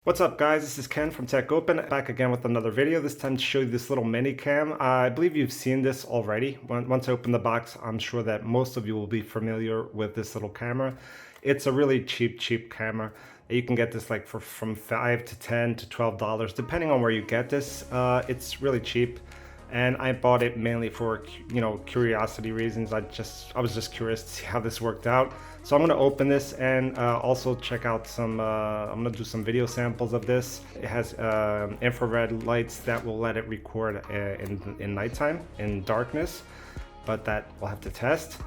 What's up guys, this is Ken from Tech Open, back again with another video, this time to show you this little mini cam. I believe you've seen this already. Once I open the box, I'm sure that most of you will be familiar with this little camera. It's a really cheap camera. You can get this like from $5 to $10 to $12, depending on where you get this. It's really cheap. And I bought it mainly for, curiosity reasons. I was just curious to see how this worked out. So I'm going to open this and also check out some, I'm going to do some video samples of this. It has infrared lights that will let it record in nighttime, in darkness, but that we'll have to test.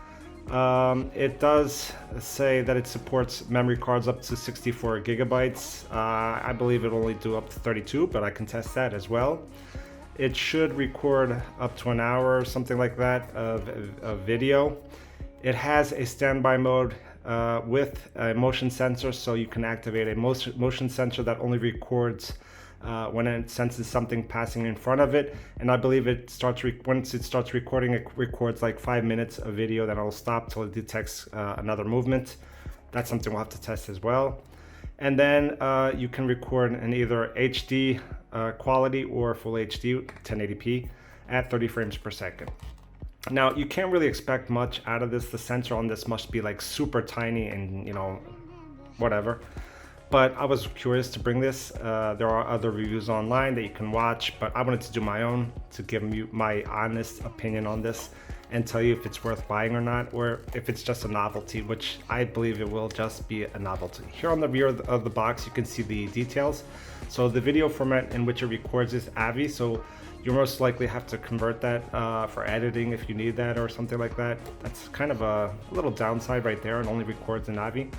It does say that it supports memory cards up to 64 gigabytes. I believe it'll only do up to 32, but I can test that as well. It should record up to an hour or something like that of video. It has a standby mode with a motion sensor, so you can activate a motion sensor that only records when it senses something passing in front of it. And I believe it starts once it starts recording, it records like 5 minutes of video, then it'll stop till it detects another movement. That's something we'll have to test as well. And then you can record in either HD quality or full HD 1080p at 30 frames per second. Now you can't really expect much out of this. The sensor on this must be like super tiny and whatever. But I was curious to bring this. There are other reviews online that you can watch, but I wanted to do my own to give you my honest opinion on this and tell you if it's worth buying or not, or if it's just a novelty, which I believe it will just be a novelty. Here on the rear of the box, you can see the details. So the video format in which it records is AVI, so you most likely have to convert that for editing if you need that or something like that. That's kind of a little downside right there. It only records in AVI.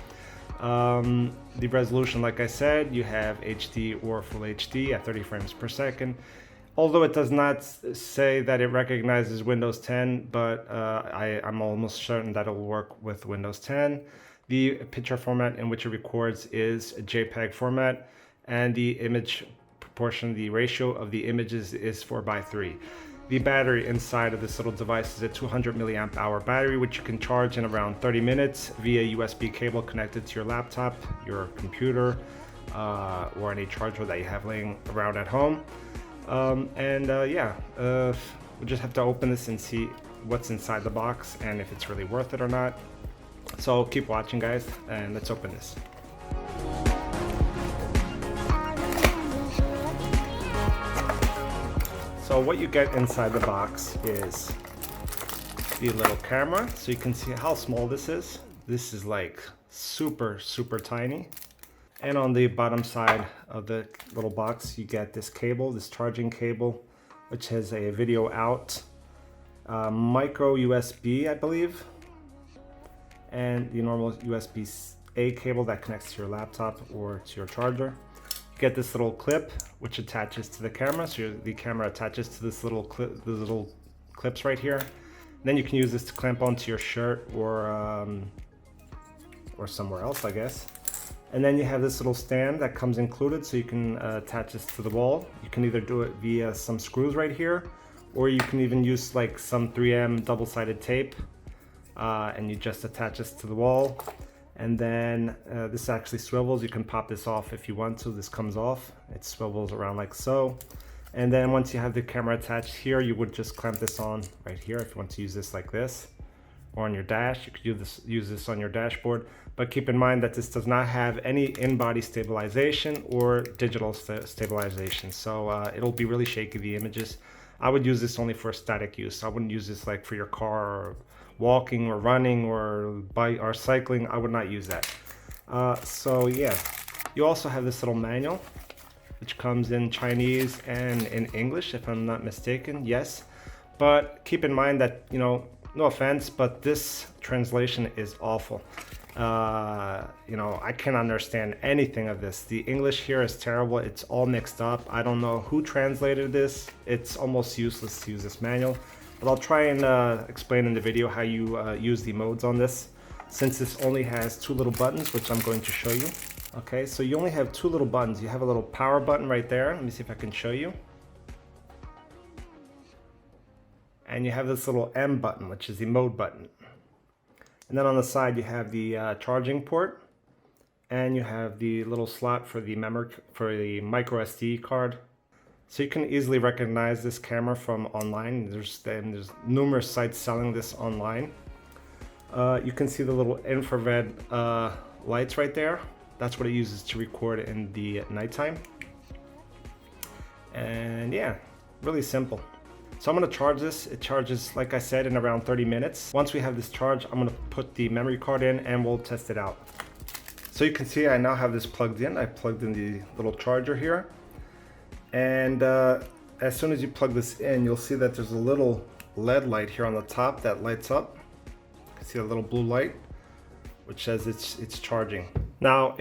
The resolution, like I said, you have HD or full HD at 30 frames per second. Although it does not say that it recognizes Windows 10, but I'm almost certain that it will work with Windows 10. The picture format in which it records is a JPEG format, and the image proportion, the ratio of the images is 4:3. The battery inside of this little device is a 200 milliamp hour battery, which you can charge in around 30 minutes via USB cable connected to your laptop, your computer, or any charger that you have laying around at home. We'll just have to open this and see what's inside the box and if it's really worth it or not. So keep watching guys, and let's open this. So what you get inside the box is the little camera, so you can see how small this is. This is like super tiny. And on the bottom side of the little box, you get this cable, this charging cable, which has a video out, micro USB, I believe, and the normal USB-A cable that connects to your laptop or to your charger. You get this little clip, which attaches to the camera. So the camera attaches to this little clip, the little clips right here. And then you can use this to clamp onto your shirt or somewhere else, I guess. And then you have this little stand that comes included, so you can attach this to the wall. You can either do it via some screws right here, or you can even use like some 3M double-sided tape, and you just attach this to the wall. And then this actually swivels. You can pop this off if you want to. This comes off. It swivels around like so. And then once you have the camera attached here, you would just clamp this on right here if you want to use this like this. Or on your dash, you could use this on your dashboard, but keep in mind that this does not have any in-body stabilization or digital stabilization, so it'll be really shaky, the images. I would use this only for static use. I wouldn't use this like for your car or walking or running or cycling. I would not use that. So yeah, you also have this little manual, which comes in Chinese and in English, if I'm not mistaken. Yes, but keep in mind that, no offense, but this translation is awful. I can't understand anything of this. The English here is terrible. It's all mixed up. I don't know who translated this. It's almost useless to use this manual. But I'll try and explain in the video how you use the modes on this. Since this only has two little buttons, which I'm going to show you. Okay, so you only have two little buttons. You have a little power button right there. Let me see if I can show you. And you have this little M button, which is the mode button. And then on the side you have the charging port. and you have the little slot for the micro SD card. So you can easily recognize this camera from online. There's numerous sites selling this online. You can see the little infrared lights right there. That's what it uses to record in the nighttime. And yeah, really simple. So I'm going to charge this. It charges, like I said, in around 30 minutes. Once we have this charged, I'm going to put the memory card in and we'll test it out. So you can see I now have this plugged in. I plugged in the little charger here. And as soon as you plug this in, you'll see that there's a little LED light here on the top that lights up. You can see a little blue light, which says it's charging. Now,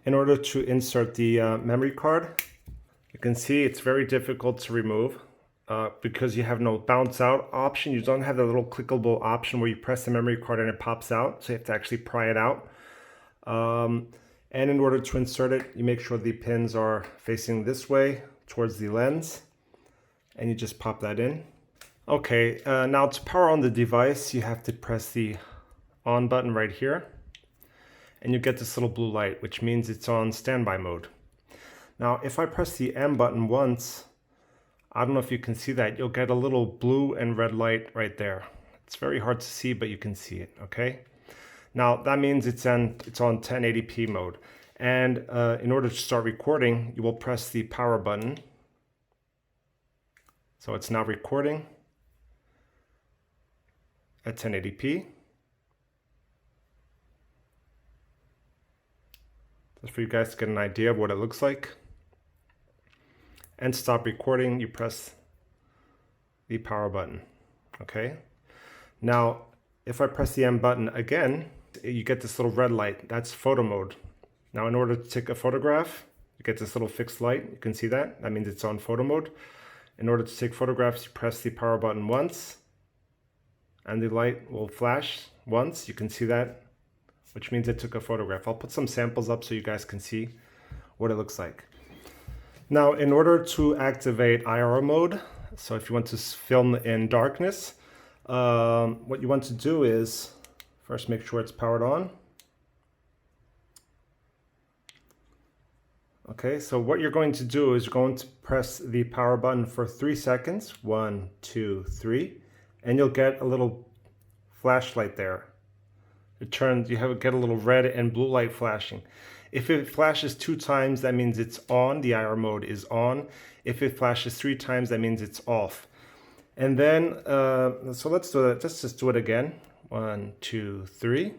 in order to insert the memory card, you can see it's very difficult to remove because you have no bounce out option. You don't have the little clickable option where you press the memory card and it pops out. So you have to actually pry it out. And in order to insert it, you make sure the pins are facing this way towards the lens, and you just pop that in. Okay, now to power on the device, you have to press the on button right here, and you get this little blue light, which means it's on standby mode. Now, if I press the M button once, I don't know if you can see that, you'll get a little blue and red light right there. It's very hard to see, but you can see it, okay? Now that means it's on 1080p mode. And in order to start recording, you will press the power button. So it's now recording at 1080p. Just for you guys to get an idea of what it looks like. And stop recording, you press the power button, okay? Now, if I press the M button again, you get this little red light. That's photo mode. Now, in order to take a photograph, you get this little fixed light. You can see that. That means it's on photo mode. In order to take photographs, you press the power button once, and the light will flash once. You can see that, which means it took a photograph. I'll put some samples up so you guys can see what it looks like. Now, in order to activate IR mode, so if you want to film in darkness, what you want to do is first make sure it's powered on. Okay, so what you're going to do is you're going to press the power button for 3 seconds. 1, 2, 3, and you'll get a little flashlight there. It turns, get a little red and blue light flashing. If it flashes 2 times, that means it's on. The IR mode is on. If it flashes 3 times, that means it's off. And then, so let's do it. Let's just do it again. 1, 2, 3.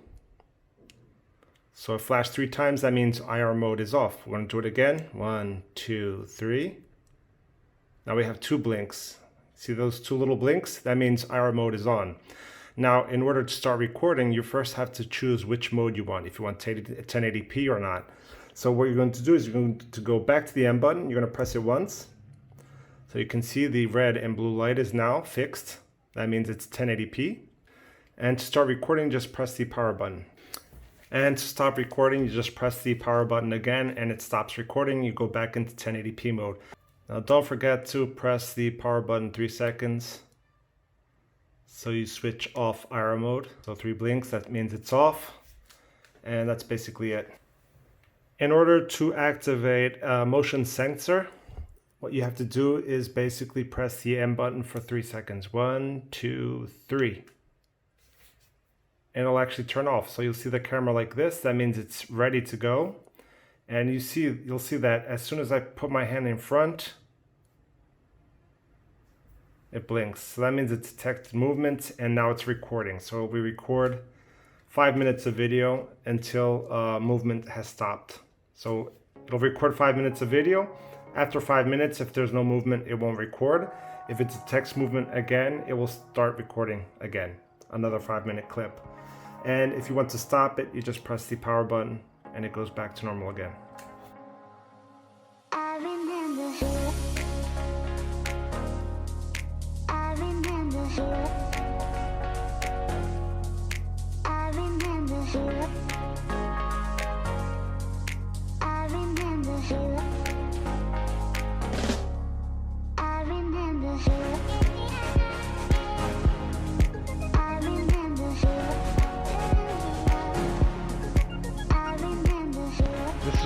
So it flashed 3 times, that means IR mode is off. We're going to do it again. 1, 2, 3. Now we have 2 blinks. See those 2 little blinks? That means IR mode is on. Now, in order to start recording, you first have to choose which mode you want, if you want 1080p or not. So what you're going to do is you're going to go back to the M button. You're going to press it once. So you can see the red and blue light is now fixed. That means it's 1080p. And to start recording, just press the power button. And to stop recording, you just press the power button again and it stops recording. You go back into 1080p mode. Now don't forget to press the power button 3 seconds. So you switch off IR mode. So 3 blinks, that means it's off. And that's basically it. In order to activate a motion sensor, what you have to do is basically press the M button for 3 seconds. 1, 2, 3. And it'll actually turn off. So you'll see the camera like this. That means it's ready to go. And you'll see that as soon as I put my hand in front, it blinks. So that means it detected movement and now it's recording. So we record 5 minutes of video until movement has stopped. So it'll record 5 minutes of video. After 5 minutes, if there's no movement, it won't record. If it detects movement again, it will start recording again. Another 5-minute clip. And if you want to stop it, you just press the power button and it goes back to normal again. I remember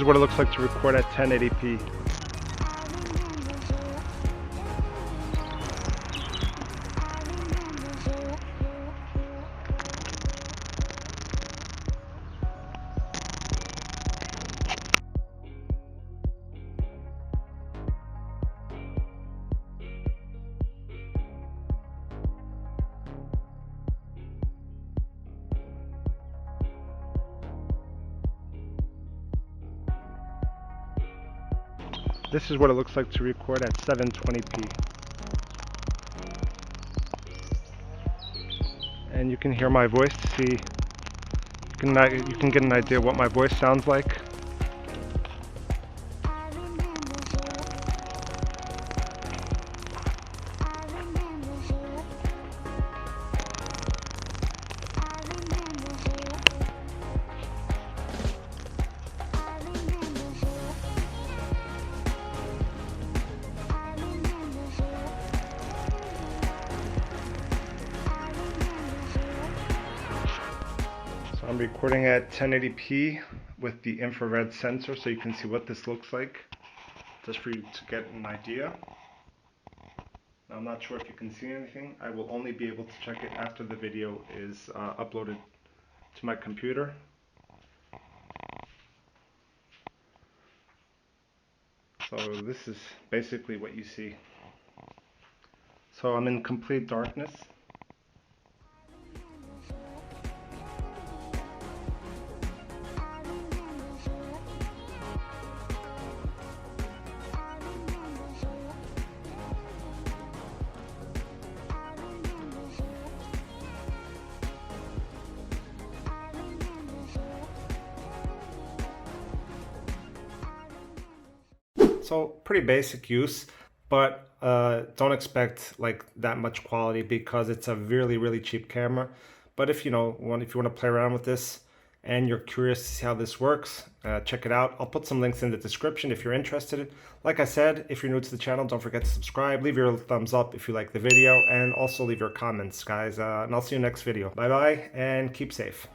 is what it looks like to record at 1080p. This is what it looks like to record at 720p. And you can hear my voice to see, you can get an idea what my voice sounds like. I'm recording at 1080p with the infrared sensor so you can see what this looks like, just for you to get an idea. Now, I'm not sure if you can see anything. I will only be able to check it after the video is uploaded to my computer. So this is basically what you see. So I'm in complete darkness. So pretty basic use, but don't expect like that much quality because it's a really cheap camera. But if you want to play around with this and you're curious to see how this works, check it out. I'll put some links in the description if you're interested. Like I said, if you're new to the channel, don't forget to subscribe, leave your thumbs up if you like the video, and also leave your comments, guys. And I'll see you next video. Bye bye, and keep safe.